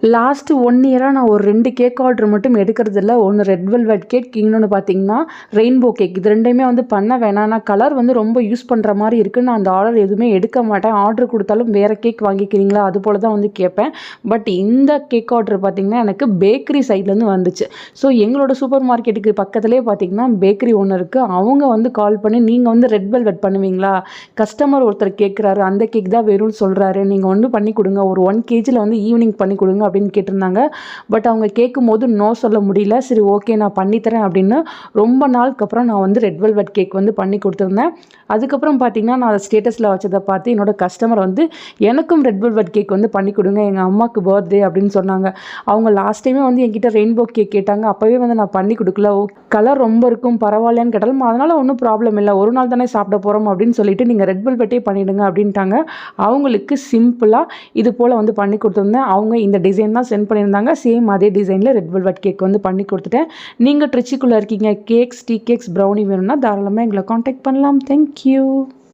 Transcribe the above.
Last 1 இயரா நான் ஒரு 2 கேக் ஆர்டர் மட்டும் எடுக்கிறதில்ல. ஒண்ணு ரெட் வெல்வெட் கேக், இன்னொன்னு பார்த்தீங்கன்னா, ரெயின்போ கேக். இது 2யுமே வந்து பண்ண வேணாம். நான் கலர் வந்து ரொம்ப யூஸ் பண்ற மாரி இருக்கு. நான் அந்த ஆர்டர் எதுவுமே எடுக்க மாட்டேன். ஆர்டர் குடுத்தாலும் வேற கேக் வாங்கிக்கிறீங்களா? அது போல தான் வந்து கேட்பேன். பட் இந்த கேக் ஆர்டர் பார்த்தீங்கன்னா, எனக்கு பேக்கரி சைட்லேருந்து வந்துச்சு. ஸோ எங்களோட சூப்பர் மார்க்கெட்டுக்கு பக்கத்திலேயே பார்த்தீங்கன்னா, பேக்கரி ஒண்ணு இருக்கு. அவங்க வந்து கால் பண்ணி, "நீங்க வந்து ரெட் வெல்வெட் பண்ணுவீங்களா? கஸ்டமர் ஒருத்தர் கேட்குறாரு. அந்த கேக் தான் வேணும்னு சொல்றாரு. நீங்க வந்து பண்ணி குடுங்க. ஒரு 1 கேஜில வந்து ஈவினிங் பண்ணி குடுங்க." அப்படின்னு கேட்டிருந்தாங்க. பட் அவங்க கேட்கும்போது நோ சொல்ல முடியல. சரி ஓகே நான் பண்ணித்தரேன் அப்படின்னு ரொம்ப நாளுக்கு அப்புறம் நான் வந்து ரெட் வெல்வெட் கேக் வந்து பண்ணி கொடுத்துருந்தேன். அதுக்கப்புறம் பார்த்தீங்கன்னா, நான் ஸ்டேட்டஸில் வச்சதை பார்த்து என்னோட கஸ்டமர் வந்து எனக்கும் ரெட் வெல்வெட் கேக் வந்து பண்ணி கொடுங்க. எங்கள் அம்மாவுக்கு பர்த்டே அப்படின்னு சொன்னாங்க. அவங்க லாஸ்ட் டைமே வந்து என்கிட்ட ரெயின்போ கேக் கேட்டாங்க. அப்போவே வந்து நான் பண்ணி கொடுக்கல. கலர் ரொம்ப இருக்கும் பரவாயில்லையான்னு கேட்டாலும் அதனால் ஒன்றும் ப்ராப்ளம் இல்லை. ஒரு நாள் தானே சாப்பிட போகிறோம் அப்படின்னு சொல்லிட்டு நீங்கள் ரெட் வெல்வெட்டே பண்ணிவிடுங்க அப்படின்ட்டாங்க. அவங்களுக்கு சிம்பிளாக இது போல் வந்து பண்ணி கொடுத்துருந்தேன். அவங்க இந்த டிசைன் தான் சென்ட் பண்ணியிருந்தாங்க. சேம் அதே டிசைனில் ரெட் வெல்வெட் கேக் வந்து பண்ணி கொடுத்துட்டேன். நீங்கள் ட்ரிச்சிக்குள்ளே இருக்கீங்க, கேக்ஸ், டீ கேக்ஸ், ப்ரௌனி வேணும்னா தாராளமாக எங்களை காண்டாக்ட் பண்ணலாம். தேங்க்யூ.